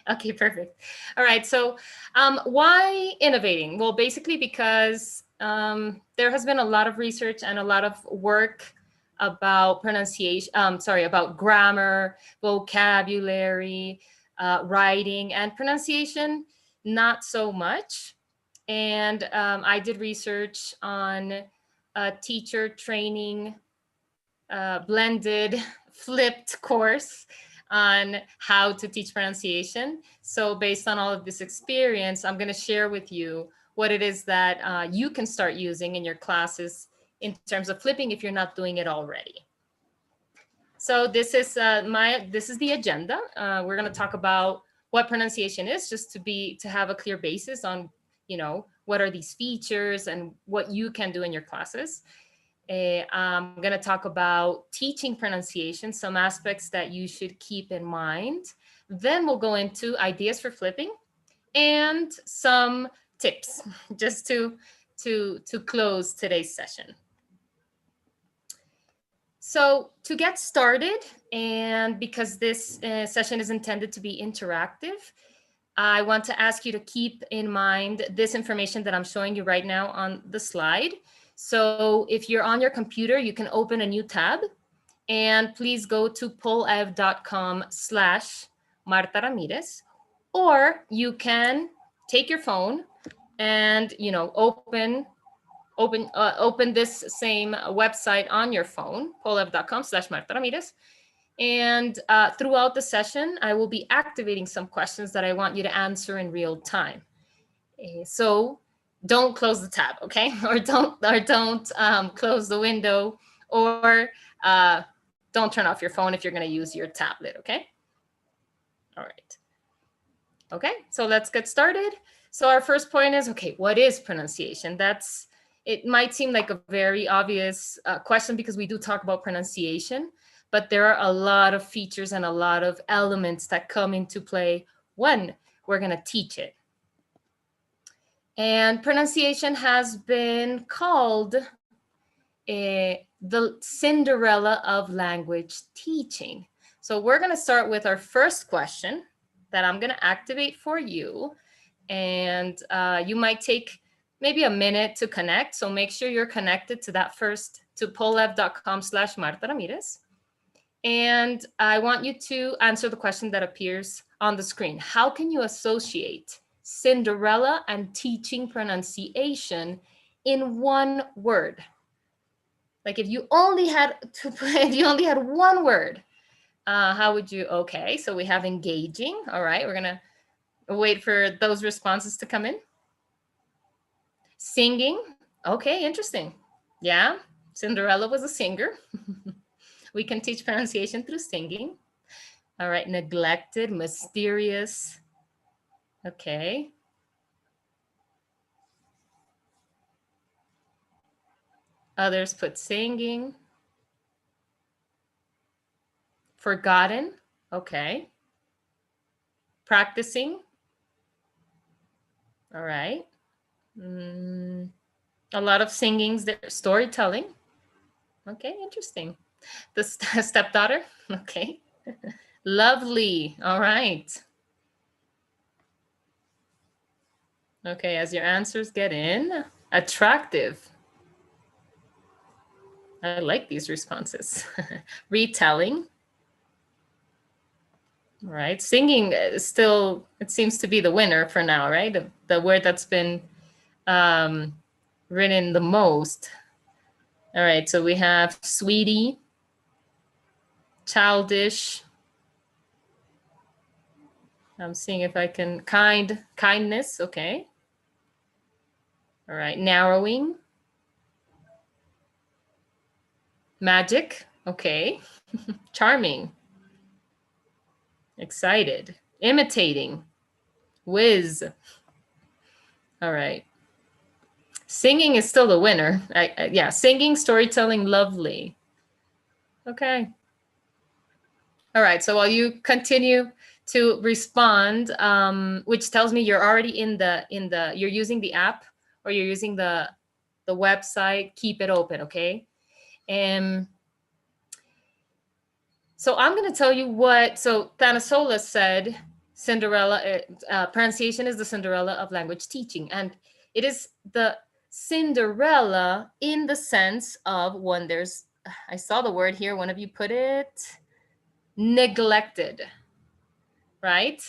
Okay, perfect. All right. So why innovating? Well, basically because there has been a lot of research and a lot of work about pronunciation, sorry, about grammar, vocabulary, writing, and pronunciation, not so much. And I did research on a teacher training blended flipped course on how to teach pronunciation. So based on all of this experience, I'm going to share with you what it is that you can start using in your classes in terms of flipping if you're not doing it already. So this is the agenda. We're going to talk about what pronunciation is, just to have a clear basis on, what are these features and what you can do in your classes. I'm going to talk about teaching pronunciation, some aspects that you should keep in mind. Then we'll go into ideas for flipping and some tips just to close today's session. So to get started, and because this session is intended to be interactive, I want to ask you to keep in mind this information that I'm showing you right now on the slide. So if you're on your computer, you can open a new tab, and please go to polev.com/Marta Ramirez, or you can take your phone and open this same website on your phone, polev.com/Marta Ramirez. And throughout the session, I will be activating some questions that I want you to answer in real time. So don't close the tab, okay? Or don't close the window, or don't turn off your phone if you're going to use your tablet, okay? All right. Okay, so let's get started. So our first point is, okay, what is pronunciation? It might seem like a very obvious question because we do talk about pronunciation, but there are a lot of features and a lot of elements that come into play when we're going to teach it. And pronunciation has been called the Cinderella of language teaching. So we're going to start with our first question that I'm going to activate for you. And you might take maybe a minute to connect. So make sure you're connected to that first, to polev.com/Marta Ramirez. And I want you to answer the question that appears on the screen. How can you associate Cinderella and teaching pronunciation in one word? Like if you only had one word, how would you? Okay, so we have engaging. All right, we're gonna wait for those responses to come in. Singing. Okay, interesting. Yeah, Cinderella was a singer. We can teach pronunciation through singing. All right, neglected, mysterious. Okay. Others put singing. Forgotten. Okay. Practicing. All right. A lot of singings there. Storytelling. Okay, interesting. The stepdaughter. Okay. Lovely. All right. Okay, as your answers get in. Attractive. I like these responses. Retelling. All right. Singing still, it seems to be the winner for now, right? The word that's been written the most. All right. So we have sweetie, childish. I'm seeing if I can kindness. Okay. All right. Narrowing. Magic. Okay. Charming. Excited. Imitating. Whiz. All right. Singing is still the winner. Yeah, singing, storytelling, lovely. Okay. All right, so while you continue to respond, which tells me you're already you're using the app or you're using the website, keep it open, okay? So I'm going to tell you so Thanasola said, Cinderella, pronunciation is the Cinderella of language teaching. And it is the Cinderella in the sense of when there's, I saw the word here, one of you put it, neglected, right?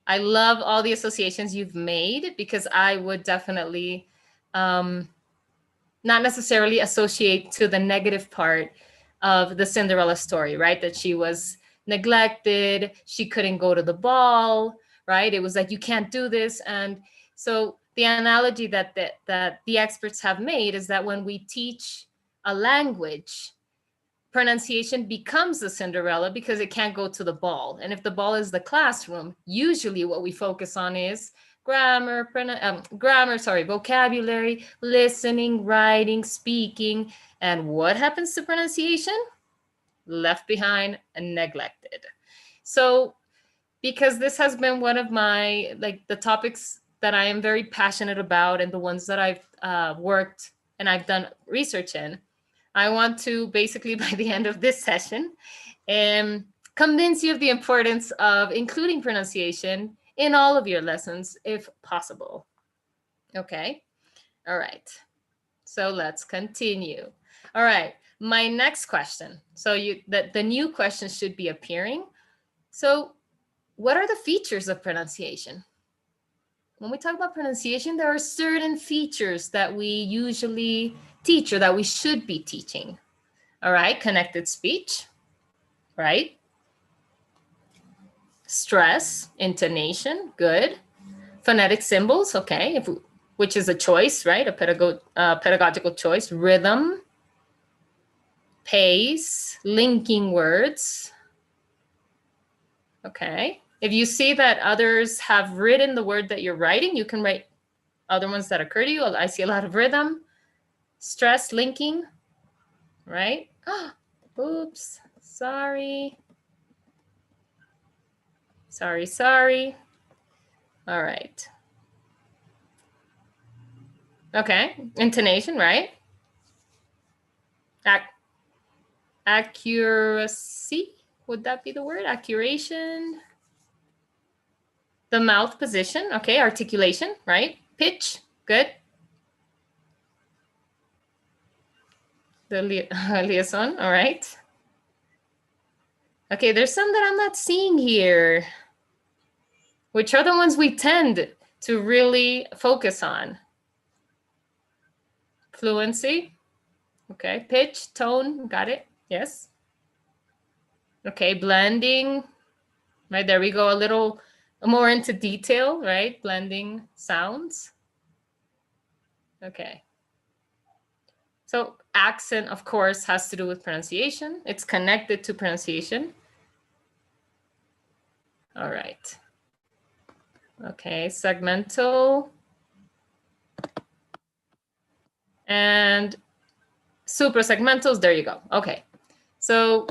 I love all the associations you've made, because I would definitely not necessarily associate to the negative part of the Cinderella story, right? That she was neglected, she couldn't go to the ball, right? It was like, you can't do this. And so the analogy that the experts have made is that when we teach a language, pronunciation becomes the Cinderella because it can't go to the ball. And if the ball is the classroom, usually what we focus on is grammar, vocabulary, listening, writing, speaking. And what happens to pronunciation? Left behind and neglected. So because this has been one of my, like, the topics that I am very passionate about and the ones that I've worked and I've done research in, I want to basically, by the end of this session, convince you of the importance of including pronunciation in all of your lessons, if possible. Okay. All right. So let's continue. All right. My next question. So the new questions should be appearing. So what are the features of pronunciation? When we talk about pronunciation, there are certain features that we usually teach or that we should be teaching. All right, connected speech, right? Stress, intonation, good. Phonetic symbols, okay, which is a choice, right? A pedagogical choice. Rhythm, pace, linking words. Okay. If you see that others have written the word that you're writing, you can write other ones that occur to you. I see a lot of rhythm, stress, linking, right? Oops, sorry. Sorry. All right. Okay, intonation, right? Accuracy, would that be the word? Accuration. The mouth position, okay, articulation, right? Pitch, good. The liaison, all right. Okay, there's some that I'm not seeing here, which are the ones we tend to really focus on. Fluency, okay. Pitch, tone, got it, yes. Okay, blending, right, there we go, a little more into detail, right? Blending sounds. Okay. So accent, of course, has to do with pronunciation. It's connected to pronunciation. All right. Okay, segmental. And suprasegmentals, there you go. Okay. So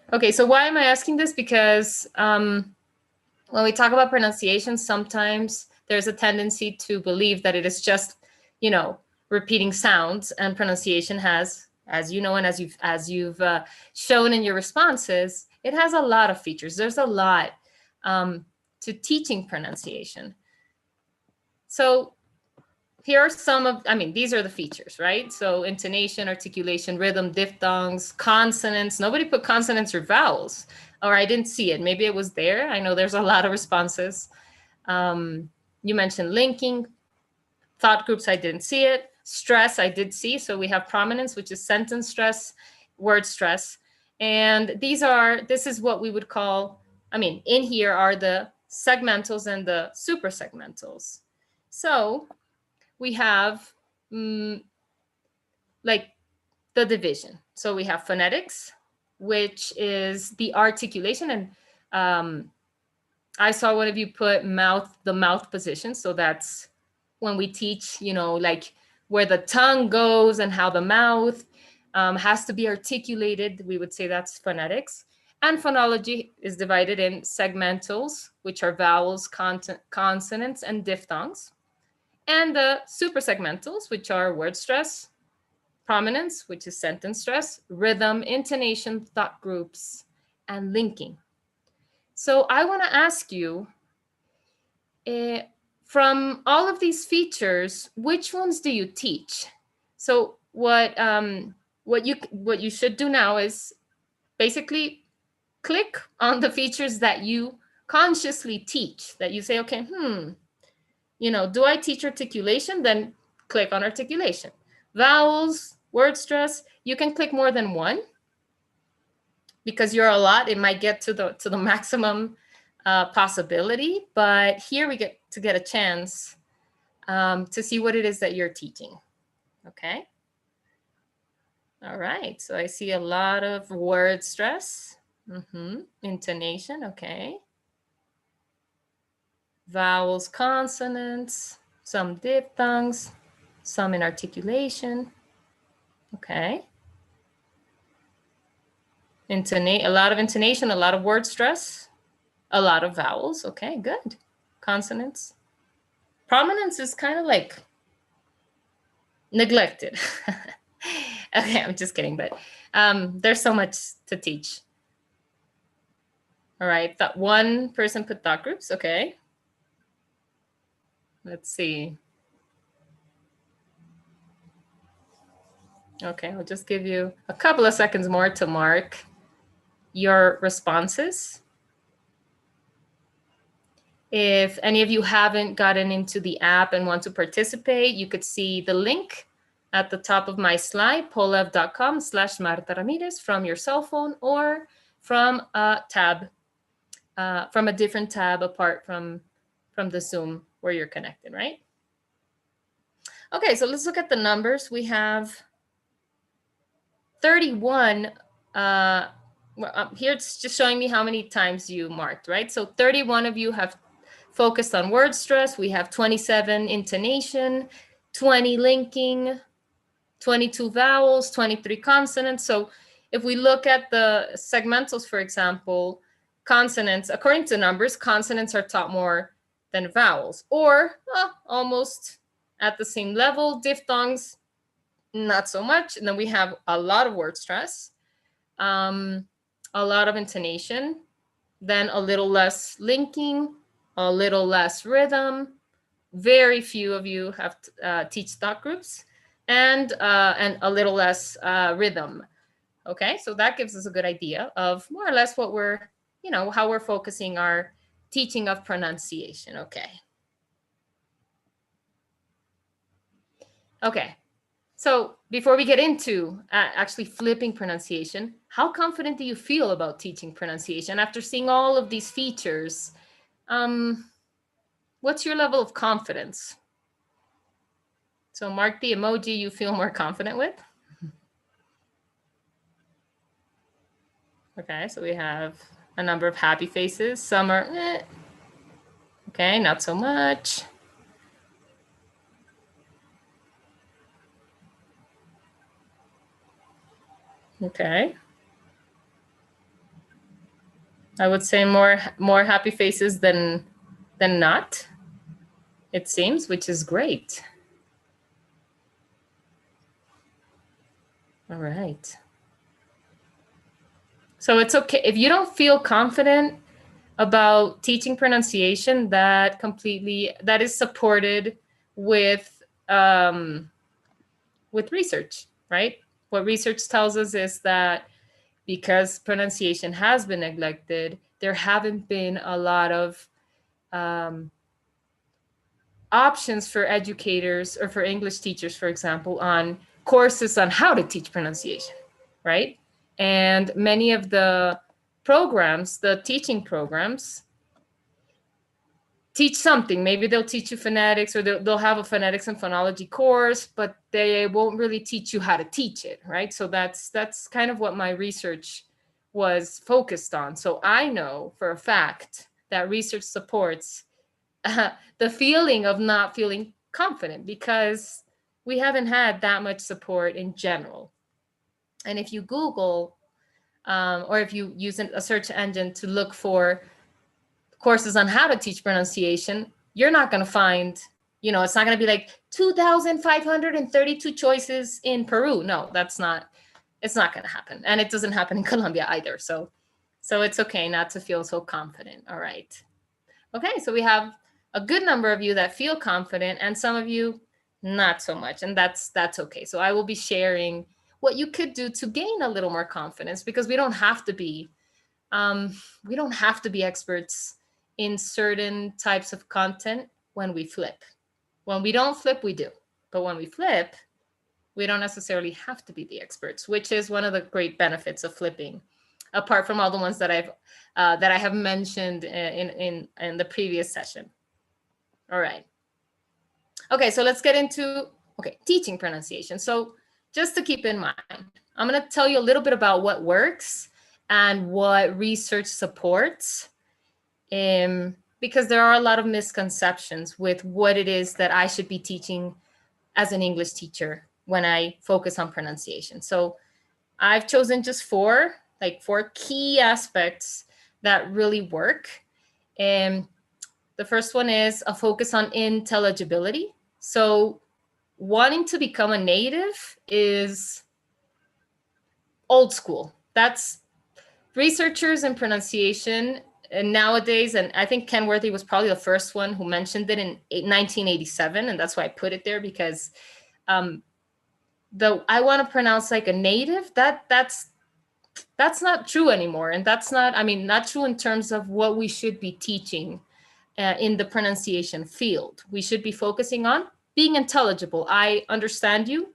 why am I asking this? Because when we talk about pronunciation, sometimes there's a tendency to believe that it is just, repeating sounds, and pronunciation has, as you know, and as you've shown in your responses, it has a lot of features. There's a lot to teaching pronunciation. So here are some of, these are the features, right? So intonation, articulation, rhythm, diphthongs, consonants. Nobody put consonants or vowels, or I didn't see it. Maybe it was there. I know there's a lot of responses. You mentioned linking. Thought groups, I didn't see it. Stress, I did see. So we have prominence, which is sentence stress, word stress. And this is what we would call, in here are the segmentals and the suprasegmentals. So we have like the division. So we have phonetics, which is the articulation. And I saw one of you put the mouth position. So that's when we teach, like where the tongue goes and how the mouth has to be articulated. We would say that's phonetics. And phonology is divided in segmentals, which are vowels, consonants, and diphthongs. And the suprasegmentals, which are word stress, prominence, which is sentence stress, rhythm, intonation, thought groups, and linking. So I want to ask you, from all of these features, which ones do you teach? So what you should do now is basically click on the features that you consciously teach, that you say, okay, do I teach articulation? Then click on articulation. Vowels, word stress, you can click more than one because you're a lot. It might get to the maximum possibility, but here we get to get a chance to see what it is that you're teaching. Okay. All right. So I see a lot of word stress. Intonation. Okay. Vowels, consonants, some diphthongs, some in articulation. Okay. A lot of intonation, a lot of word stress, a lot of vowels. Okay, good. Consonants. Prominence is kind of like neglected. Okay, I'm just kidding, but there's so much to teach. All right, that one person put thought groups. Okay. Let's see. Okay, I'll just give you a couple of seconds more to mark your responses. If any of you haven't gotten into the app and want to participate, you could see the link at the top of my slide, polev.com/Marta Ramirez from your cell phone or from a tab, from a different tab apart from the Zoom where you're connected, right? Okay, so let's look at the numbers. We have 31. Here it's just showing me how many times you marked, right? So 31 of you have focused on word stress. We have 27 intonation, 20 linking, 22 vowels, 23 consonants. So if we look at the segmentals, for example, consonants, according to numbers, consonants are taught more than vowels, or almost at the same level. Diphthongs, not so much. And then we have a lot of word stress, a lot of intonation, then a little less linking, a little less rhythm. Very few of you have teach thought groups, and a little less rhythm. Okay, so that gives us a good idea of more or less what we're, how we're focusing our teaching of pronunciation. Okay. Okay. So before we get into actually flipping pronunciation, how confident do you feel about teaching pronunciation after seeing all of these features? What's your level of confidence? So mark the emoji you feel more confident with. Okay, so we have a number of happy faces. Some are, okay, not so much. Okay. I would say more happy faces than not, it seems, which is great. All right. So it's okay if you don't feel confident about teaching pronunciation. That is supported with research, right? What research tells us is that because pronunciation has been neglected, there haven't been a lot of options for educators or for English teachers, for example, on courses on how to teach pronunciation, right? And many of the programs, the teaching programs, teach something. Maybe they'll teach you phonetics, or they'll have a phonetics and phonology course, but they won't really teach you how to teach it, right? So that's kind of what my research was focused on. So I know for a fact that research supports the feeling of not feeling confident because we haven't had that much support in general. And if you Google or if you use a search engine to look for courses on how to teach pronunciation, you're not going to find, it's not going to be like 2,532 choices in Peru. No, it's not going to happen. And it doesn't happen in Colombia either. So So it's okay not to feel so confident. All right. Okay, so we have a good number of you that feel confident and some of you not so much, and that's okay. So I will be sharing what you could do to gain a little more confidence, because we don't have to be experts in certain types of content when we flip. When we don't flip, we do. But when we flip, we don't necessarily have to be the experts, which is one of the great benefits of flipping, apart from all the ones that I have mentioned in the previous session. All right. Okay, so let's get into teaching pronunciation. So just to keep in mind, I'm going to tell you a little bit about what works and what research supports, because there are a lot of misconceptions with what it is that I should be teaching as an English teacher when I focus on pronunciation. So I've chosen just four key aspects that really work. And the first one is a focus on intelligibility. So wanting to become a native is old school. That's researchers in pronunciation and nowadays, and I think Ken Worthy was probably the first one who mentioned it in 1987, and that's why I put it there, because I want to pronounce like a native. That's not true anymore, and that's not true in terms of what we should be teaching in the pronunciation field. We should be focusing on being intelligible. I understand you,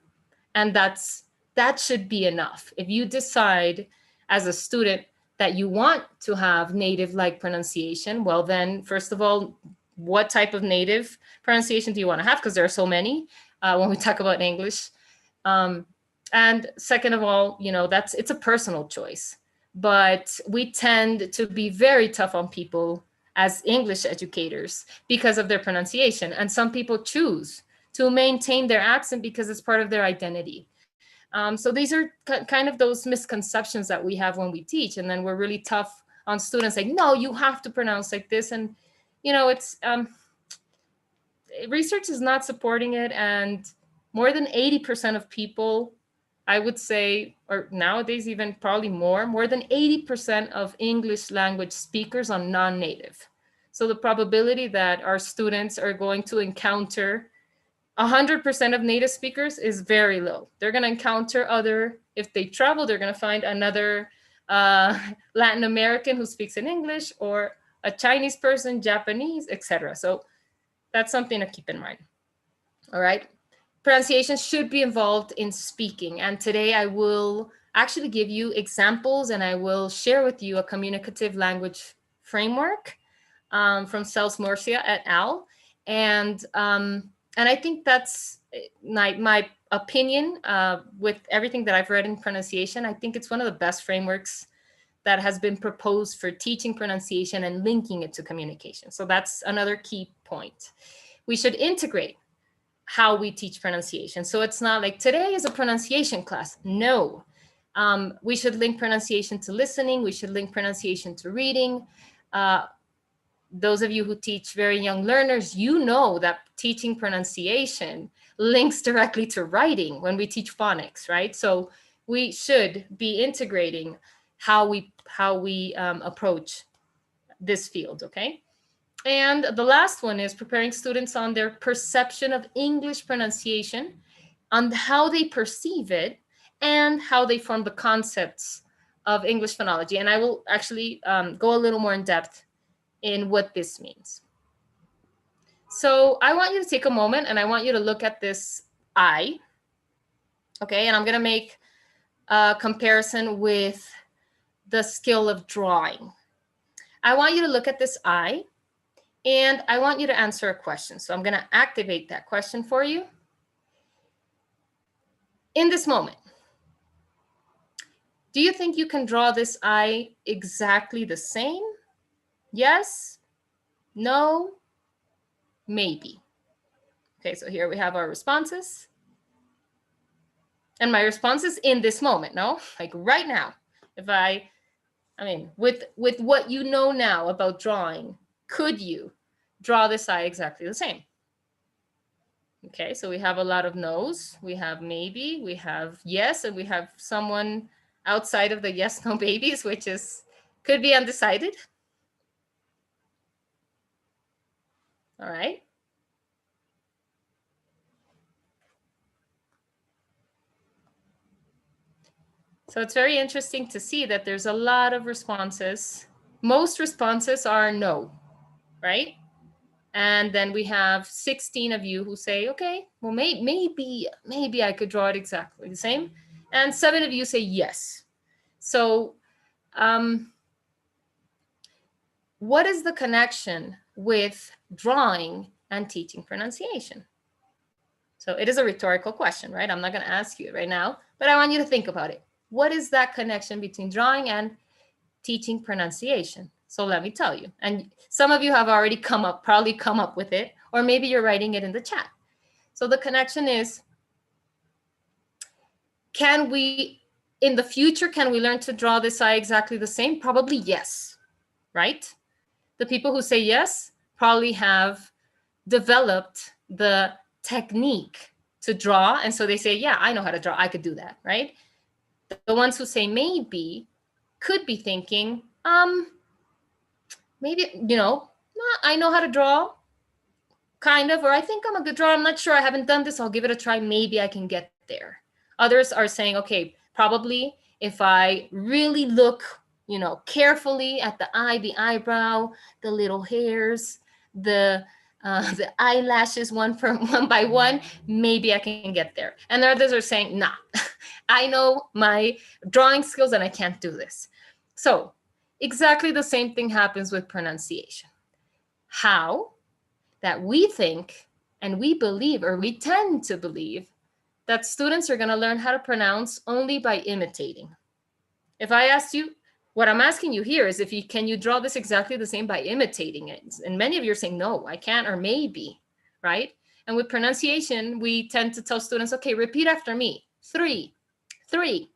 and that should be enough. If you decide as a student that you want to have native-like pronunciation, well then, first of all, what type of native pronunciation do you want to have? Because there are so many when we talk about English. And second of all, it's a personal choice. But we tend to be very tough on people as English educators because of their pronunciation. And some people choose to maintain their accent because it's part of their identity. So these are kind of those misconceptions that we have when we teach. And then we're really tough on students, like, no, you have to pronounce like this. And, it's research is not supporting it. And more than 80% of people, I would say, or nowadays even probably more than 80% of English language speakers are non-native. So the probability that our students are going to encounter 100% of native speakers is very low. They're going to encounter if they travel, they're going to find another Latin American who speaks in English, or a Chinese person, Japanese, etc. So that's something to keep in mind. All right. Pronunciation should be involved in speaking. And today I will actually give you examples, and I will share with you a communicative language framework from Cels Murcia et al. And I think that's my opinion with everything that I've read in pronunciation. I think it's one of the best frameworks that has been proposed for teaching pronunciation and linking it to communication. So that's another key point. We should integrate how we teach pronunciation. So it's not like today is a pronunciation class. No, we should link pronunciation to listening. We should link pronunciation to reading. Those of you who teach very young learners, you know that teaching pronunciation links directly to writing when we teach phonics, right? So we should be integrating how we approach this field, okay? And the last one is preparing students on their perception of English pronunciation, on how they perceive it, and how they form the concepts of English phonology. And I will actually go a little more in depth in what this means. So I want you to take a moment and I want you to look at this I, okay? And I'm gonna make a comparison with the skill of drawing. I want you to look at this I, and I want you to answer a question. So I'm gonna activate that question for you. In this moment, do you think you can draw this I exactly the same? Yes, no, maybe. Okay, so here we have our responses. And my response is in this moment, no? Like right now. If I mean, with what you know now about drawing, could you draw this I exactly the same? Okay, so we have a lot of no's, we have maybe, we have yes, and we have someone outside of the yes, no babies, which is Could be undecided. All right. So it's very interesting to see that there's a lot of responses. Most responses are no, right? And then we have 16 of you who say, okay, well, maybe I could draw it exactly the same. And 7 of you say yes. So what is the connection with drawing and teaching pronunciation? So it is a rhetorical question, right? I'm not going to ask you right now, but I want you to think about it. What is that connection between drawing and teaching pronunciation? So let me tell you. And some of you have already probably come up with it, or maybe you're writing it in the chat. So the connection is, can we, in the future, can we learn to draw this eye exactly the same? Probably yes, right? The people who say yes probably have developed the technique to draw. And so they say, yeah, I know how to draw. I could do that, right? The ones who say maybe could be thinking, maybe, I know how to draw, kind of, or I think I'm a good drawer. I'm not sure. I haven't done this. I'll give it a try. Maybe I can get there. Others are saying, okay, probably if I really look, carefully at the eye, the eyebrow, the little hairs, the eyelashes one by one, maybe I can get there. And others are saying, nah, I know my drawing skills and I can't do this. So exactly the same thing happens with pronunciation. How? That we think and we believe, or we tend to believe, that students are going to learn how to pronounce only by imitating. If I asked you, what I'm asking you here is can you draw this exactly the same by imitating it? And many of you are saying, no, I can't, or maybe, right? And with pronunciation, we tend to tell students, okay, repeat after me, 3, 3,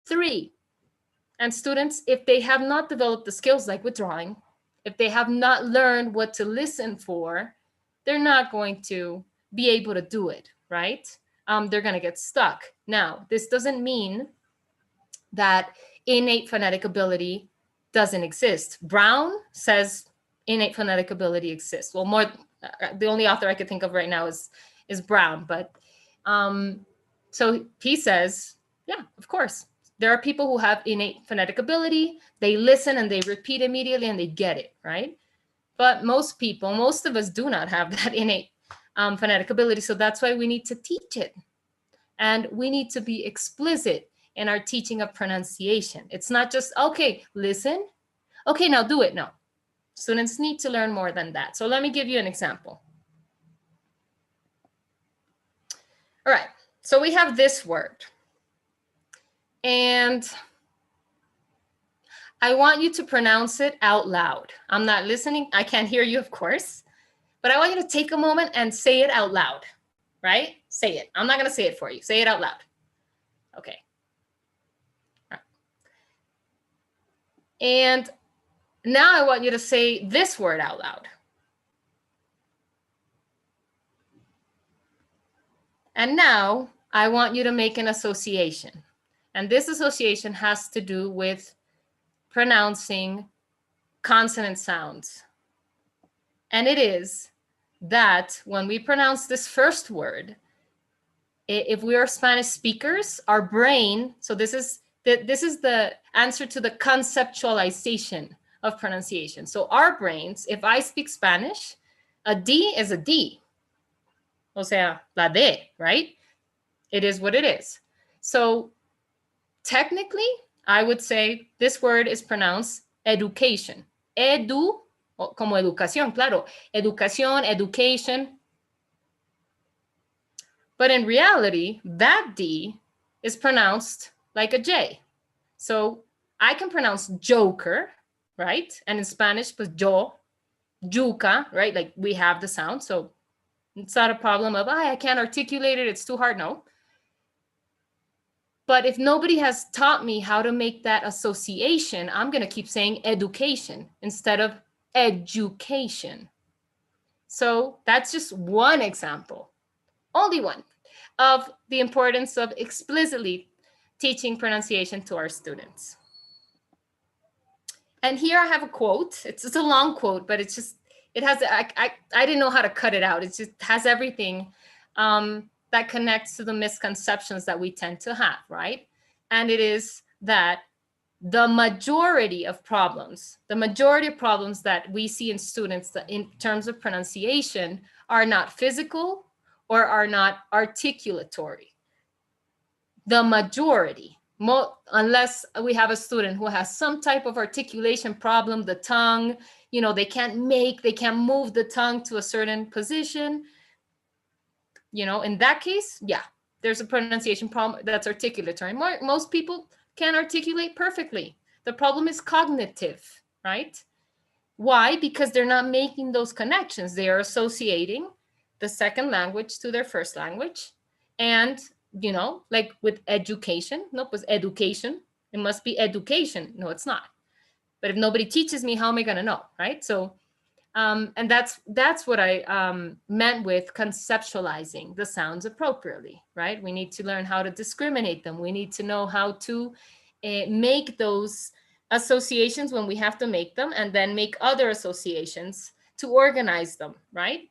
3. And students, if they have not developed the skills like with drawing, if they have not learned what to listen for, they're not going to be able to do it, right? They're going to get stuck. Now, this doesn't mean that innate phonetic ability doesn't exist. Brown says innate phonetic ability exists. Well, the only author I could think of right now is Brown, but so he says, yeah, of course. There are people who have innate phonetic ability. They listen and they repeat immediately and they get it, right? But most of us do not have that innate phonetic ability. So that's why we need to teach it. And we need to be explicit in our teaching of pronunciation. It's not just, okay, listen. Okay, now do it. No. Students need to learn more than that. So let me give you an example. All right. So we have this word. And I want you to pronounce it out loud. I'm not listening. I can't hear you, of course. But I want you to take a moment and say it out loud, right? Say it. I'm not going to say it for you. Say it out loud. Okay. All right. And now I want you to say this word out loud. And now I want you to make an association. And this association has to do with pronouncing consonant sounds. And it is that when we pronounce this first word, if we are Spanish speakers, our brain, so this is the answer to the conceptualization of pronunciation. So our brains, if I speak Spanish, a D is a D. O sea, la D, right? It is what it is. So technically, I would say this word is pronounced education. Edu, como educación, claro. Educación, education. But in reality, that D is pronounced like a J. So I can pronounce joker, right? And in Spanish, pues yo, yuca, right? Like we have the sound. So it's not a problem of, I can't articulate it. It's too hard. No. But if nobody has taught me how to make that association, I'm going to keep saying education instead of education. So that's just one example, only one, of the importance of explicitly teaching pronunciation to our students. And here I have a quote. It's a long quote, but it's just, it has, I didn't know how to cut it out. It just has everything that connects to the misconceptions that we tend to have, right? And it is that the majority of problems that we see in students in terms of pronunciation are not physical or are not articulatory. The majority, unless we have a student who has some type of articulation problem, the tongue, they can't move the tongue to a certain position, in that case, yeah, there's a pronunciation problem that's articulatory. Most people can articulate perfectly. The problem is cognitive, right? Why? Because they're not making those connections. They are associating the second language to their first language. And, like with education, nope, with education, it must be education. No, it's not. But if nobody teaches me, how am I going to know, right? So, and that's what I meant with conceptualizing the sounds appropriately, right? We need to learn how to discriminate them. We need to know how to make those associations when we have to make them, and then make other associations to organize them, right?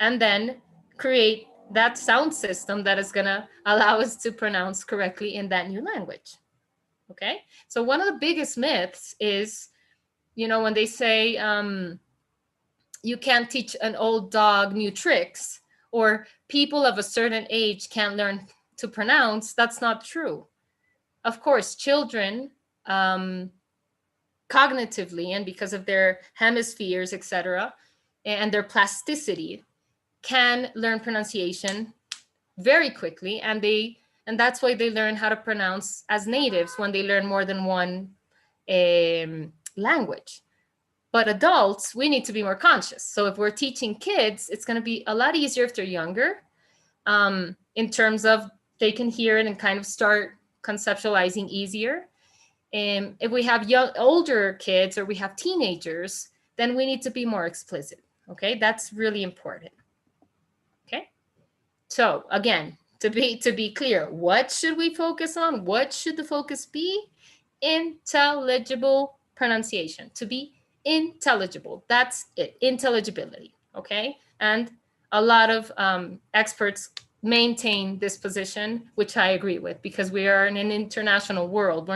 And then create that sound system that is going to allow us to pronounce correctly in that new language. Okay? So one of the biggest myths is, when they say, you can't teach an old dog new tricks, or people of a certain age can't learn to pronounce. That's not true. Of course, children, cognitively, and because of their hemispheres, etc., and their plasticity, can learn pronunciation very quickly, and that's why they learn how to pronounce as natives when they learn more than one language. But adults, we need to be more conscious. So if we're teaching kids, it's going to be a lot easier if they're younger, in terms of they can hear it and kind of start conceptualizing easier. If we have older kids, or we have teenagers, then we need to be more explicit. Okay, that's really important. Okay, so again, to be clear, what should we focus on? What should the focus be? Intelligible pronunciation. To be intelligible. That's it. Intelligibility. Okay. And a lot of experts maintain this position, which I agree with, because we are in an international world.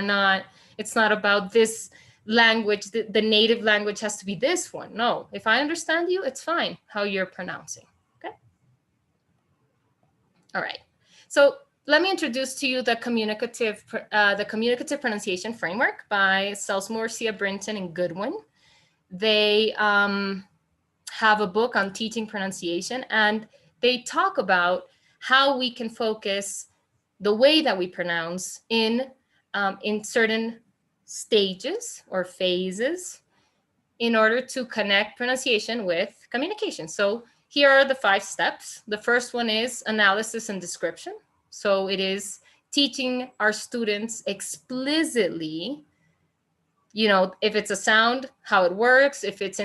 It's not about this language. The native language has to be this one. No, if I understand you, it's fine how you're pronouncing. Okay. All right. So let me introduce to you the communicative pronunciation framework by Selsmore, Sia Brinton, and Goodwin. They have a book on teaching pronunciation, and they talk about how we can focus the way that we pronounce in certain stages or phases in order to connect pronunciation with communication. So here are the 5 steps. The first one is analysis and description. So it is teaching our students explicitly, if it's a sound, how it works, if it's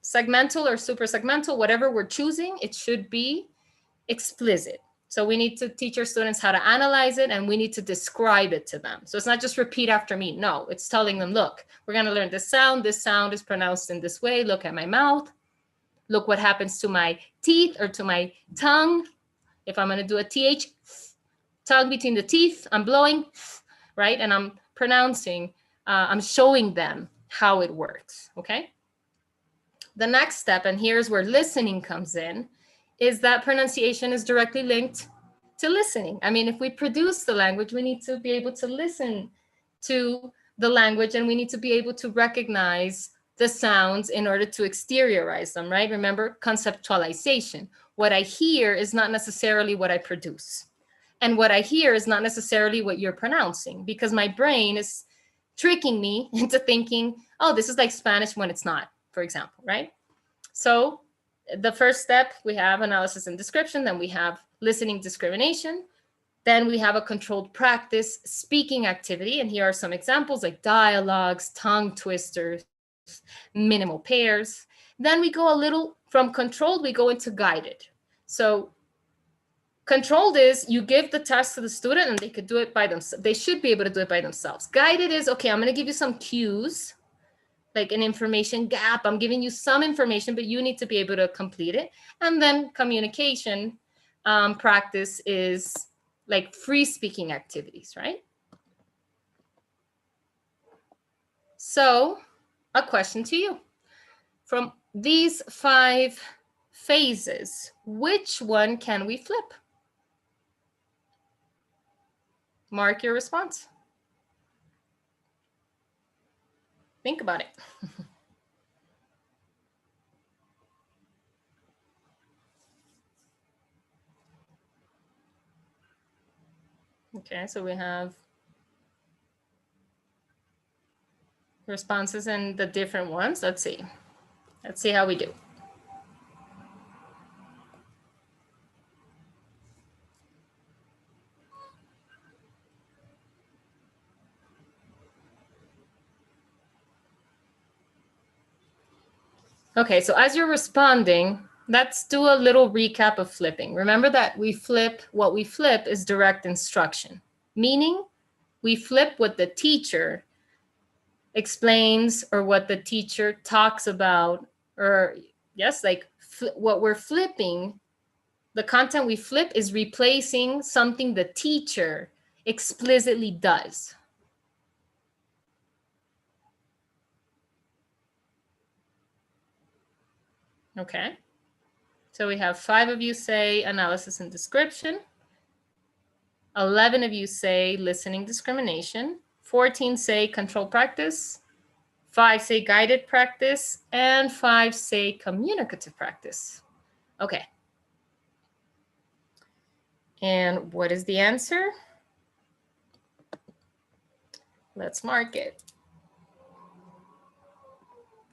segmental or super segmental, whatever we're choosing, it should be explicit. So we need to teach our students how to analyze it, and we need to describe it to them. So it's not just repeat after me. No, it's telling them, look, we're going to learn this sound. This sound is pronounced in this way. Look at my mouth. Look what happens to my teeth or to my tongue. If I'm going to do a TH, tongue between the teeth, I'm blowing, right? And I'm pronouncing, I'm showing them how it works, okay? The next step, and here's where listening comes in, is that pronunciation is directly linked to listening. I mean, if we produce the language, we need to be able to listen to the language, and we need to be able to recognize the sounds in order to exteriorize them, right? Remember, conceptualization. What I hear is not necessarily what I produce. And what I hear is not necessarily what you're pronouncing, because my brain is tricking me into thinking, oh, this is like Spanish when it's not, for example, right? So the first step, we have analysis and description, then we have listening discrimination, then we have a controlled practice speaking activity, and here are some examples like dialogues, tongue twisters, minimal pairs. Then we go a little from controlled, we go into guided. So Controlled is you give the task to the student and they could do it by themselves. They should be able to do it by themselves. Guided is, okay, I'm going to give you some cues, like an information gap. I'm giving you some information, but you need to be able to complete it. And then communication practice is like free speaking activities, right? So a question to you. From these 5 phases, which one can we flip? Mark your response. Think about it. Okay, so we have responses in the different ones. Let's see. Let's see how we do. Okay, so as you're responding, let's do a little recap of flipping. Remember that what we flip is direct instruction, meaning we flip what the teacher explains or what the teacher talks about, or yes, like what we're flipping, the content we flip is replacing something the teacher explicitly does. Okay, so we have 5 of you say analysis and description, 11 of you say listening discrimination, 14 say control practice, 5 say guided practice, and 5 say communicative practice. Okay. And what is the answer? Let's mark it.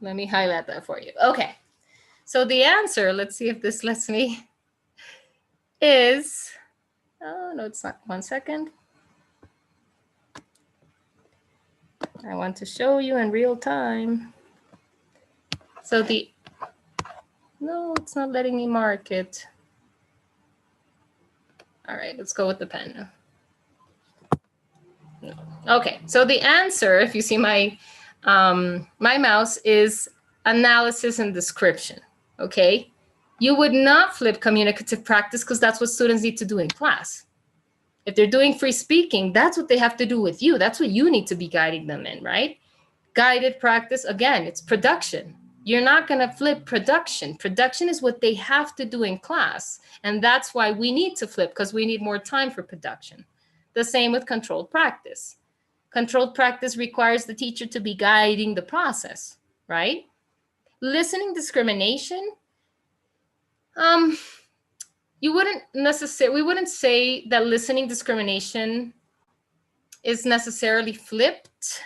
Let me highlight that for you. Okay. So the answer, let's see if this lets me, is, oh, no, it's not. 1 second. I want to show you in real time. So no, it's not letting me mark it. All right, let's go with the pen. No. Okay, so the answer, if you see my mouse, is analysis and description. Okay, you would not flip communicative practice because that's what students need to do in class. If they're doing free speaking, that's what they have to do with you. That's what you need to be guiding them in, right? Guided practice, again, it's production. You're not going to flip production. Production is what they have to do in class. And that's why we need to flip, because we need more time for production. The same with controlled practice. Controlled practice requires the teacher to be guiding the process, right? Listening discrimination, we wouldn't say that listening discrimination is necessarily flipped.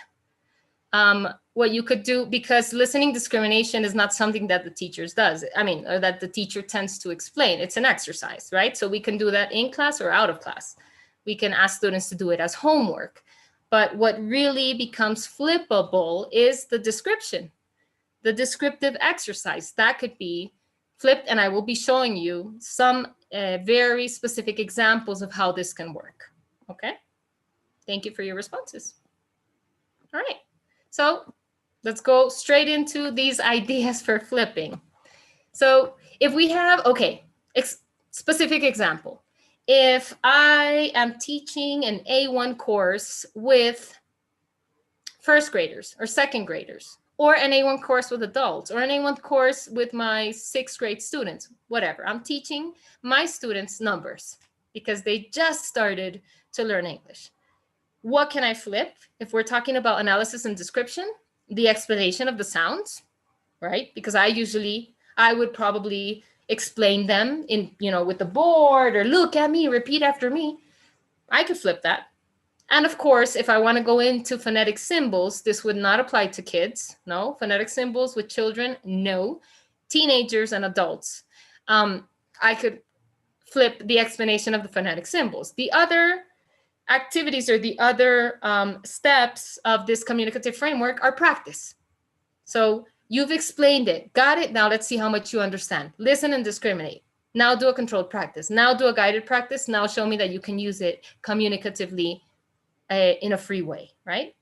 What you could do, because listening discrimination is not something that the teachers does. Or that the teacher tends to explain. It's an exercise, right? So we can do that in class or out of class. We can ask students to do it as homework. But what really becomes flippable is the description, the descriptive exercise. That could be flipped, and I will be showing you some very specific examples of how this can work. Okay? Thank you for your responses. All right. So let's go straight into these ideas for flipping. So if we have, okay, specific example. If I am teaching an A1 course with first graders or second graders, or an A1 course with adults, or an A1 course with my 6th grade students, whatever. I'm teaching my students numbers because they just started to learn English. What can I flip? If we're talking about analysis and description, the explanation of the sounds, right? Because I would probably explain them in, with the board, or look at me, repeat after me. I could flip that. And of course, if I want to go into phonetic symbols, this would not apply to kids. No, phonetic symbols with children, no. Teenagers and adults. I could flip the explanation of the phonetic symbols. The other activities or the other steps of this communicative framework are practice. So you've explained it, got it. Now let's see how much you understand. Listen and discriminate. Now do a controlled practice. Now do a guided practice. Now show me that you can use it communicatively in a free way, right?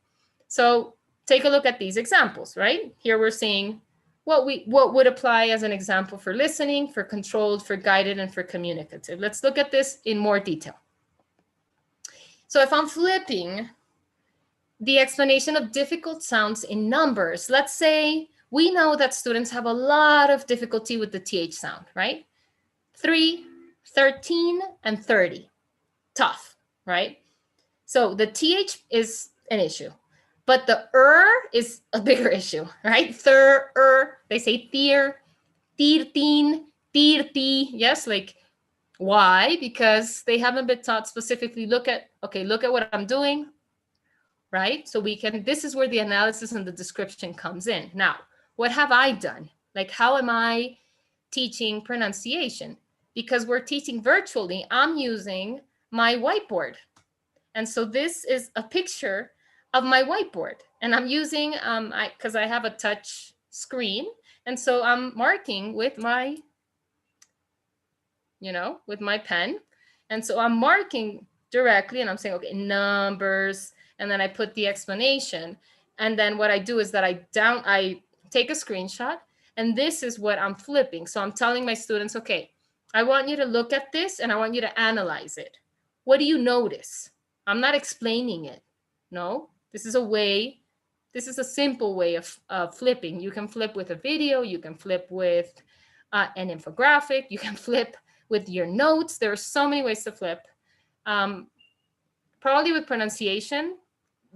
So take a look at these examples, right? Here we're seeing what would apply as an example for listening, for controlled, for guided, and for communicative. Let's look at this in more detail. So if I'm flipping the explanation of difficult sounds in numbers, let's say we know that students have a lot of difficulty with the TH sound, right? 3, 13, and 30. Tough, right? So the TH is an issue, but the is a bigger issue, right? They say thir, 13, 30. Yes, like why? Because they haven't been taught specifically, look at what I'm doing, right? So this is where the analysis and the description comes in. Now, what have I done? Like, how am I teaching pronunciation? Because we're teaching virtually, I'm using my whiteboard. And so this is a picture of my whiteboard. And I'm using, because I have a touch screen. And so I'm marking with my, with my pen. And so I'm marking directly and I'm saying, okay, numbers. And then I put the explanation. And then what I do is that I take a screenshot. And this is what I'm flipping. So I'm telling my students, okay, I want you to look at this and I want you to analyze it. What do you notice? I'm not explaining it. No, this is a simple way of flipping. You can flip with a video. You can flip with an infographic. You can flip with your notes. There are so many ways to flip. Probably with pronunciation,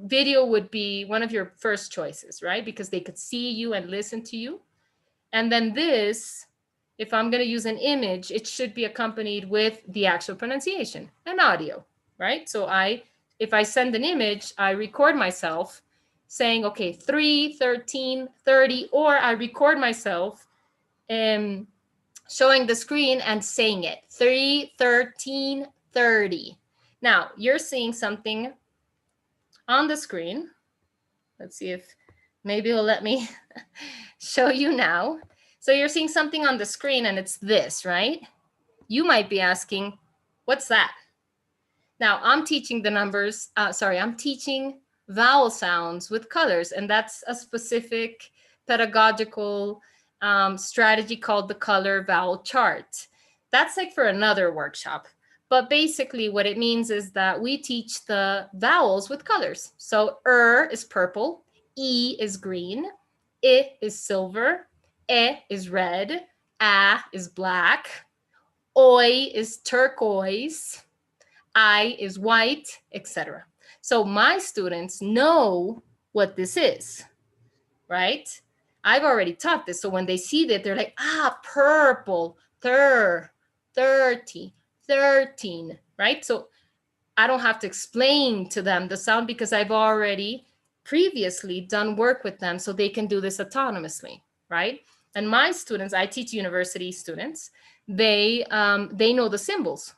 video would be one of your first choices, right? Because they could see you and listen to you. And then this, if I'm going to use an image, it should be accompanied with the actual pronunciation and audio, right? So if I send an image, I record myself saying, okay, 3, 13, 30, or I record myself showing the screen and saying it, 3, 13, 30. Now, you're seeing something on the screen. Let's see if maybe it'll let me show you now. So you're seeing something on the screen and it's this, right? You might be asking, what's that? Now I'm teaching I'm teaching vowel sounds with colors, and that's a specific pedagogical strategy called the color vowel chart. That's like for another workshop. But basically what it means is that we teach the vowels with colors. So is purple, E is green, I is silver, E is red, A is black, Oi is turquoise, I is white, etc. So my students know what this is, right? I've already taught this. So when they see that, they're like, purple, 30, 13, right? So I don't have to explain to them the sound because I've already previously done work with them so they can do this autonomously, right? And my students, I teach university students, they know the symbols.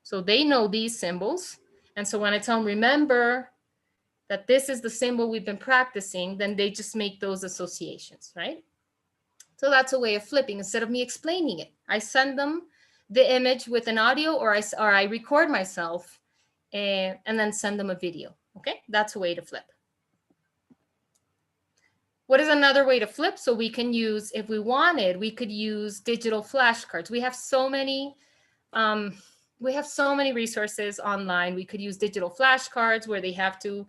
So they know these symbols. And so when I tell them, remember that this is the symbol we've been practicing, then they just make those associations, right? So that's a way of flipping. Instead of me explaining it, I send them the image with an audio, or I record myself and then send them a video. Okay, that's a way to flip. What is another way to flip? So we can use, if we wanted, we could use digital flashcards. We have so many resources online. We could use digital flashcards where they have to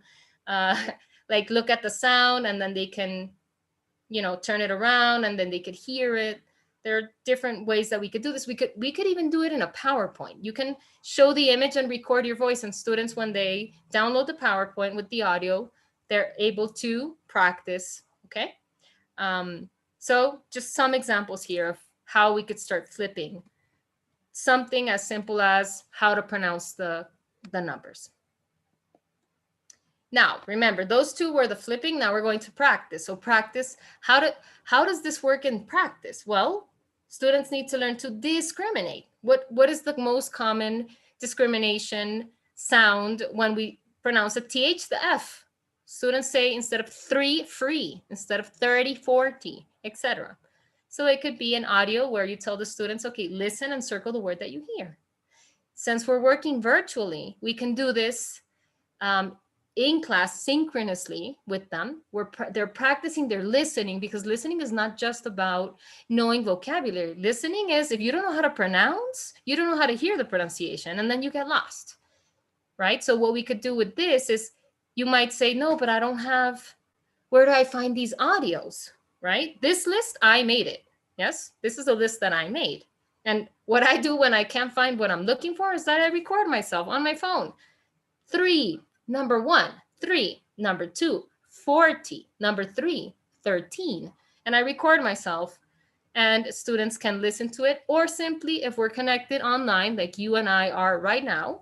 like look at the sound and then they can, turn it around and then they could hear it. There are different ways that we could do this. We could even do it in a PowerPoint. You can show the image and record your voice, and students, when they download the PowerPoint with the audio, they're able to practice, okay? So just some examples here of how we could start flipping. Something as simple as how to pronounce the numbers. Now, remember, those two were the flipping. Now we're going to practice. So practice, how does this work in practice? Well, students need to learn to discriminate. What is the most common discrimination sound when we pronounce a TH, the F? Students say instead of 3, free, instead of 30, 40, etc. So it could be an audio where you tell the students, okay, listen and circle the word that you hear. Since we're working virtually, we can do this in class synchronously with them. They're practicing their listening, because listening is not just about knowing vocabulary. Listening is, if you don't know how to pronounce, you don't know how to hear the pronunciation, and then you get lost, right? So what we could do with this is, you might say, no, but I don't have, where do I find these audios, right? This list, I made it. Yes, this is a list that I made. And what I do when I can't find what I'm looking for is that I record myself on my phone. 3, number 1, 3, number 2, 40, number 3, 13. And I record myself, and students can listen to it. Or simply, if we're connected online, like you and I are right now,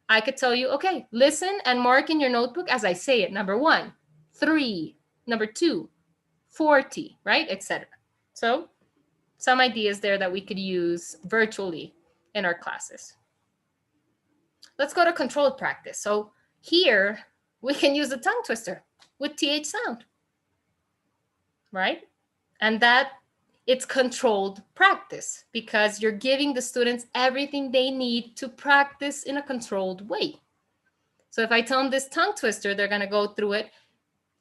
I could tell you, okay, listen and mark in your notebook as I say it. Number 1, 3, number 2, 40, right, etc. So some ideas there that we could use virtually in our classes. Let's go to controlled practice. So here we can use a tongue twister with TH sound, right? And that it's controlled practice, because you're giving the students everything they need to practice in a controlled way. So if I tell them this tongue twister, they're going to go through it.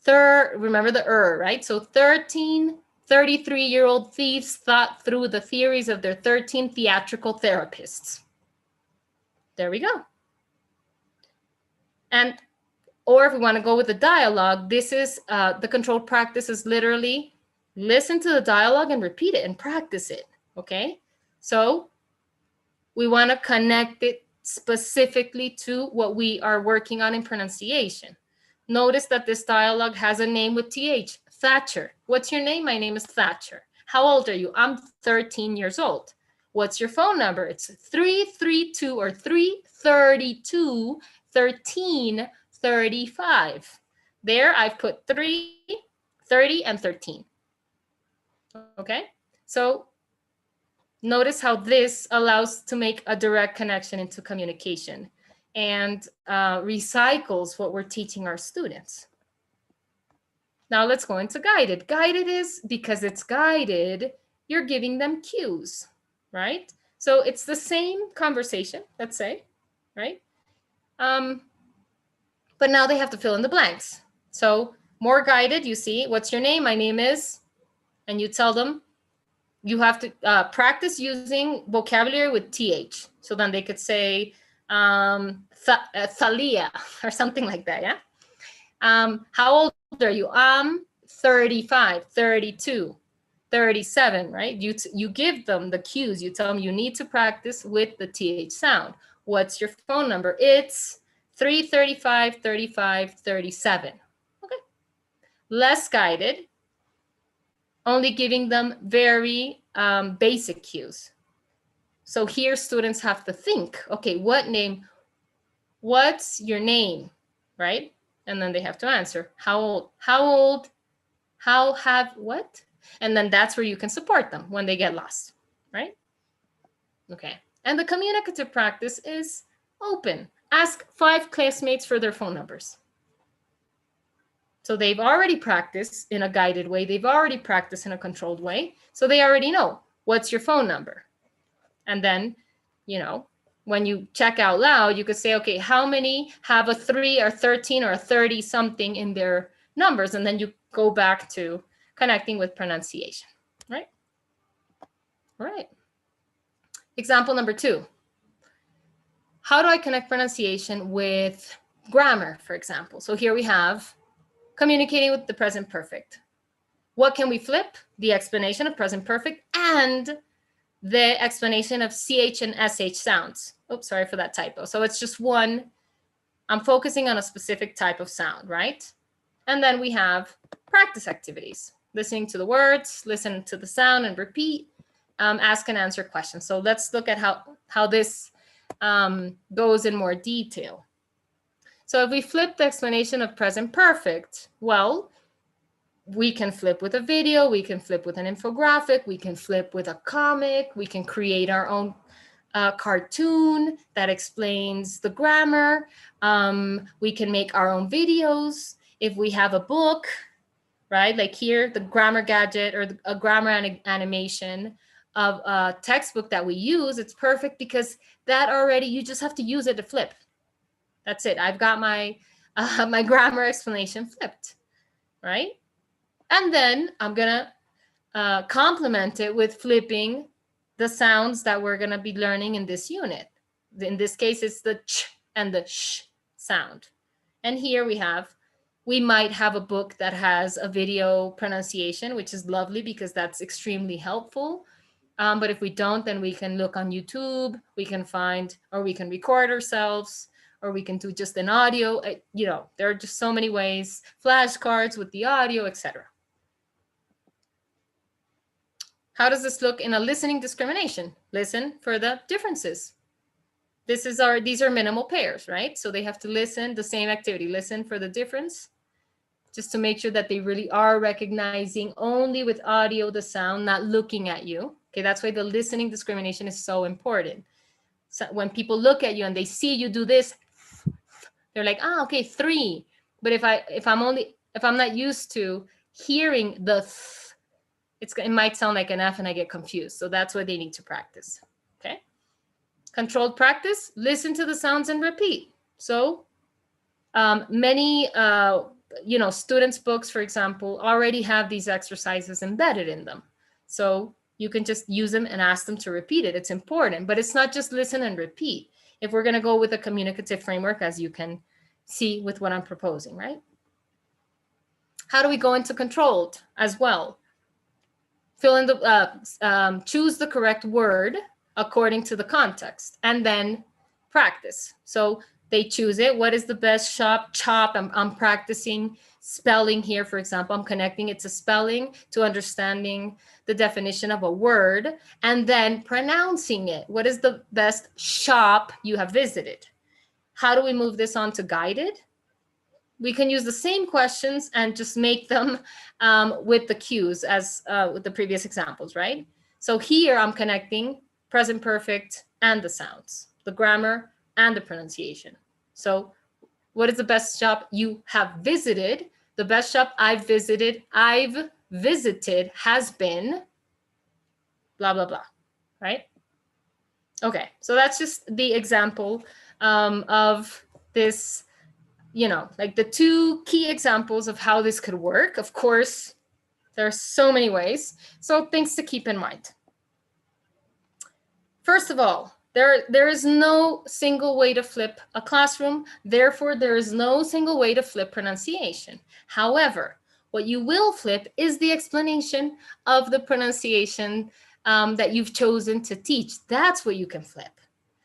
Remember the right? So 33-year-old thieves thought through the theories of their 13 theatrical therapists. There we go. And, or if we want to go with the dialogue, this is the controlled practice is literally listen to the dialogue and repeat it and practice it. Okay. So we want to connect it specifically to what we are working on in pronunciation. Notice that this dialogue has a name with TH, Thatcher. What's your name? My name is Thatcher. How old are you? I'm 13 years old. What's your phone number? It's 332 or 332 1335. There I've put 3, 30, and 13. Okay, so notice how this allows to make a direct connection into communication and recycles what we're teaching our students. Now let's go into guided. Guided is, because it's guided, you're giving them cues, right? So it's the same conversation, let's say, right? But now they have to fill in the blanks. So more guided, you see, what's your name? My name is, and you tell them you have to practice using vocabulary with TH. So then they could say Thalia or something like that, yeah? How old are you? I'm 35, 32, 37, right? You give them the cues. You tell them you need to practice with the TH sound. What's your phone number? It's 335, 35, 37. Okay. Less guided, only giving them very basic cues. So here students have to think, okay, what name? What's your name, right? And then they have to answer, how old? How old? How have what? And then that's where you can support them when they get lost, right? Okay. And the communicative practice is open. Ask 5 classmates for their phone numbers. So they've already practiced in a guided way. They've already practiced in a controlled way. So they already know, what's your phone number? And then, you know, when you check out loud, you could say, okay, how many have a 3 or 13 or a 30 something in their numbers? And then you go back to connecting with pronunciation, right? All right. Example number 2. How do I connect pronunciation with grammar, for example? So here we have communicating with the present perfect. What can we flip? The explanation of present perfect and the explanation of CH and SH sounds. Oops, sorry for that typo. So it's just one. I'm focusing on a specific type of sound, right? And then we have practice activities. Listening to the words, listen to the sound and repeat, ask and answer questions. So let's look at how this goes in more detail. So if we flip the explanation of present perfect, well, we can flip with a video, we can flip with an infographic, we can flip with a comic, we can create our own cartoon that explains the grammar. We can make our own videos. If we have a book, right? Like here, the grammar gadget or a grammar animation of a textbook that we use, it's perfect because that already, you just have to use it to flip. That's it. I've got my my grammar explanation flipped, right? And then I'm gonna complement it with flipping the sounds that we're gonna be learning in this unit. In this case, it's the ch and the sh sound. And here we might have a book that has a video pronunciation, which is lovely because that's extremely helpful. But if we don't, then we can look on YouTube, we can find, or we can record ourselves, or we can do just an audio. You know, there are just so many ways, flashcards with the audio, etc. How does this look in a listening discrimination? Listen for the differences. These are minimal pairs, right? So they have to listen, the same activity, listen for the difference, just to make sure that they really are recognizing only with audio the sound, not looking at you. Okay, that's why the listening discrimination is so important. So when people look at you and they see you do this, they're like, ah, okay, 3. But if I'm not used to hearing the it might sound like an F and I get confused. So that's why they need to practice. Okay. Controlled practice, listen to the sounds and repeat. So many students' books, for example, already have these exercises embedded in them. So you can just use them and ask them to repeat it. It's important, but it's not just listen and repeat. If we're going to go with a communicative framework, as you can see with what I'm proposing, right? How do we go into controlled as well? Fill in the, choose the correct word according to the context, and then practice. So they choose it. What is the best chop? I'm practicing spelling here, for example. I'm connecting it to spelling, to understanding the definition of a word, and then pronouncing it. What is the best shop you have visited? How do we move this on to guided? We can use the same questions and just make them with the cues as with the previous examples, right? So here I'm connecting present perfect and the sounds, the grammar and the pronunciation. So what is the best shop you have visited? The best shop I've visited has been blah, blah, blah, right? Okay, so that's just the example of this, like the 2 key examples of how this could work. Of course, there are so many ways. So things to keep in mind. First of all, there is no single way to flip a classroom. Therefore, there is no single way to flip pronunciation. However, what you will flip is the explanation of the pronunciation that you've chosen to teach. That's what you can flip.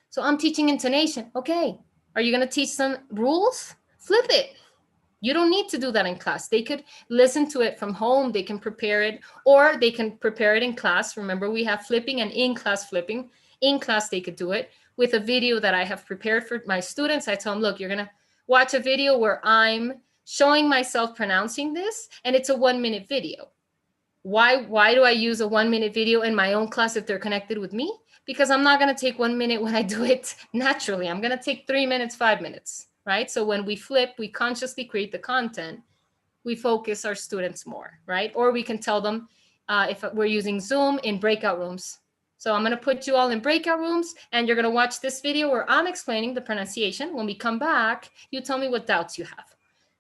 So I'm teaching intonation. Okay, are you going to teach some rules? Flip it. You don't need to do that in class. They could listen to it from home. They can prepare it, or they can prepare it in class. Remember, we have flipping and in-class flipping. In class, they could do it with a video that I have prepared for my students. I tell them, look, you're going to watch a video where I'm showing myself pronouncing this, and it's a 1-minute video. Why do I use a 1-minute video in my own class if they're connected with me? Because I'm not going to take 1 minute when I do it naturally. I'm going to take 3 minutes, 5 minutes, right? So when we flip, we consciously create the content. We focus our students more, right? Or we can tell them if we're using Zoom in breakout rooms. So I'm going to put you all in breakout rooms, and you're going to watch this video where I'm explaining the pronunciation. When we come back, you tell me what doubts you have.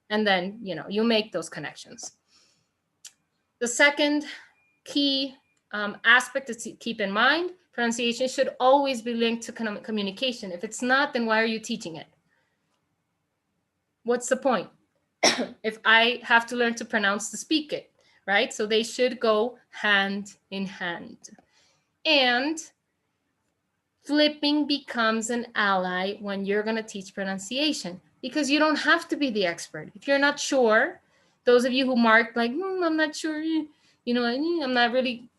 And then, you make those connections. The second key aspect to keep in mind, pronunciation should always be linked to communication. If it's not, then why are you teaching it? What's the point? If I have to learn to pronounce to speak it, right? So they should go hand in hand. And flipping becomes an ally when you're going to teach pronunciation, because you don't have to be the expert. If you're not sure, those of you who marked like, I'm not sure, I'm not really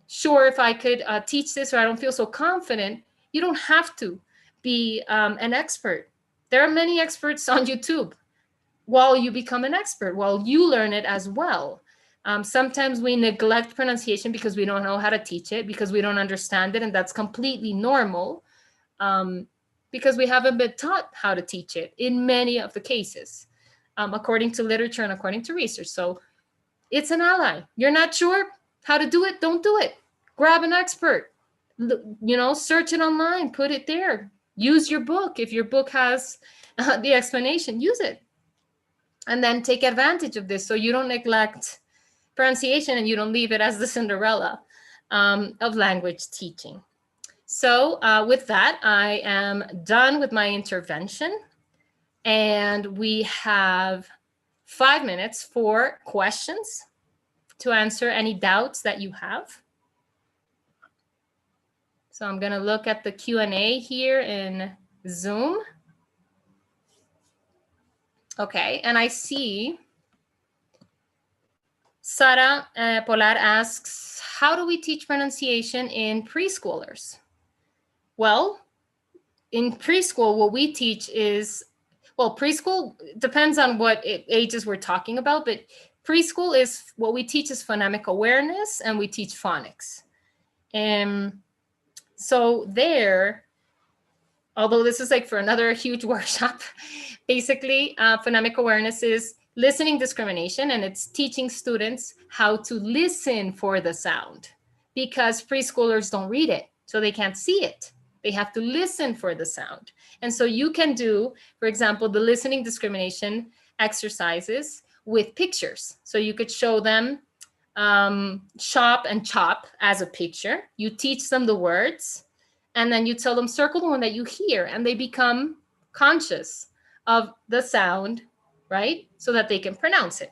sure if I could teach this, or I don't feel so confident, you don't have to be an expert. There are many experts on YouTube. While you become an expert, while you learn it as well. Sometimes we neglect pronunciation because we don't know how to teach it, because we don't understand it, and that's completely normal, because we haven't been taught how to teach it in many of the cases, according to literature and according to research. So It's an ally. You're not sure how to do it? Don't do it. Grab an expert. Search it online, put it there. Use your book. If your book has the explanation, use it. And then take advantage of this so you don't neglect pronunciation and you don't leave it as the Cinderella of language teaching. So with that, I am done with my intervention. And we have 5 minutes for questions to answer any doubts that you have. So I'm going to look at the Q&A here in Zoom. Okay, and I see Sara Polar asks, how do we teach pronunciation in preschoolers? Well, in preschool, what we teach is, well, preschool depends on what ages we're talking about, but preschool is what we teach is phonemic awareness, and we teach phonics. So there, although this is like for another huge workshop, basically phonemic awareness is listening discrimination, and it's teaching students how to listen for the sound, because preschoolers don't read it, so they can't see it. They have to listen for the sound. And so you can do, for example, the listening discrimination exercises with pictures. So you could show them shop and chop as a picture. You teach them the words, and then you tell them circle the one that you hear, and they become conscious of the sound, right? So that they can pronounce it.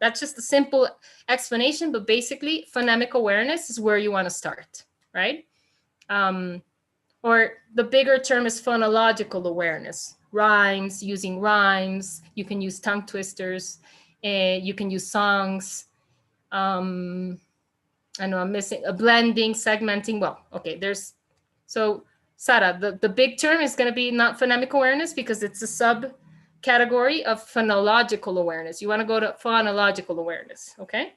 That's just a simple explanation, but basically phonemic awareness is where you want to start, right? Or the bigger term is phonological awareness. Rhymes, using rhymes. You can use tongue twisters. You can use songs. I know I'm missing a blending, segmenting. Well, okay, so Sara, the big term is going to be not phonemic awareness, because it's a subcategory of phonological awareness. You want to go to phonological awareness, okay?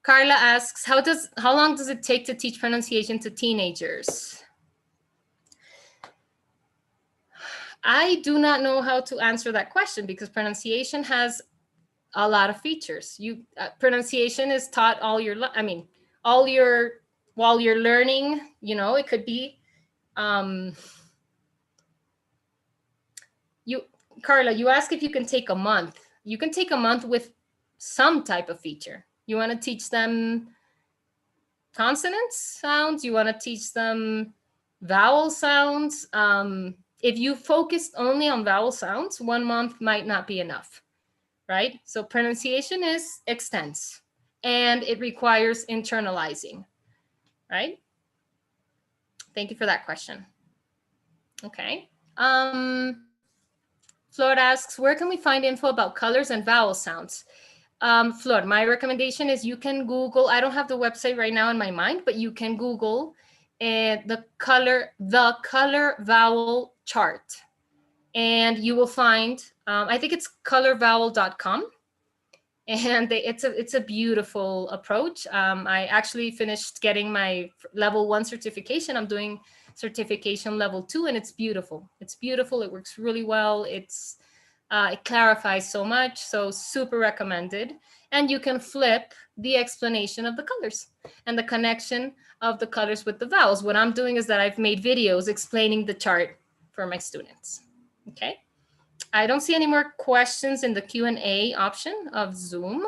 Carla asks, how long does it take to teach pronunciation to teenagers? I do not know how to answer that question, because pronunciation has a lot of features. Pronunciation is taught while you're learning. It could be Carla, you ask if you can take a month. You can take a month with some type of feature. You want to teach them consonant sounds? You want to teach them vowel sounds? If you focused only on vowel sounds, 1 month might not be enough, right? So pronunciation is extensive, and it requires internalizing, right? Thank you for that question. Okay. Flor asks, where can we find info about colors and vowel sounds? Flor, my recommendation is you can Google, I don't have the website right now in my mind, but you can Google the color vowel chart, and you will find, I think it's colorvowel.com, and it's a beautiful approach. I actually finished getting my level 1 certification. I'm doing certification level 2, and it's beautiful. It's beautiful. It works really well. It clarifies so much. So super recommended. And you can flip the explanation of the colors and the connection of the colors with the vowels. What I'm doing is that I've made videos explaining the chart for my students. Okay. I don't see any more questions in the Q&A option of Zoom.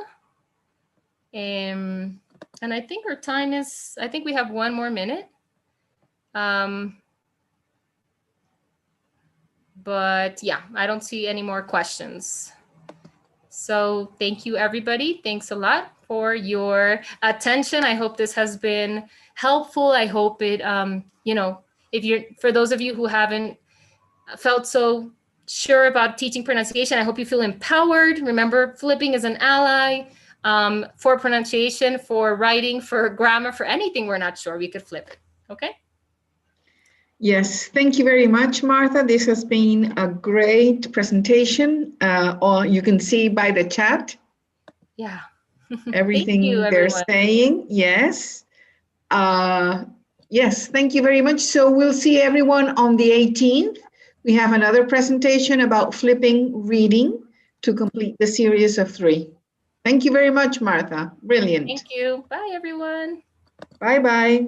And I think our time is, I think we have 1 more minute. But yeah, I don't see any more questions. So thank you, everybody. Thanks a lot for your attention. I hope this has been helpful. I hope it, for those of you who haven't felt so sure about teaching pronunciation, I hope you feel empowered. Remember, flipping is an ally for pronunciation, for writing, for grammar, for anything we're not sure, we could flip it. Okay? Yes, thank you very much, Martha. This has been a great presentation. Or you can see by the chat. Yeah. Everything they're saying. Yes. Yes, thank you very much. So we'll see everyone on the 18th. We have another presentation about flipping reading to complete the series of 3. Thank you very much, Martha. Brilliant. Thank you. Bye, everyone. Bye-bye.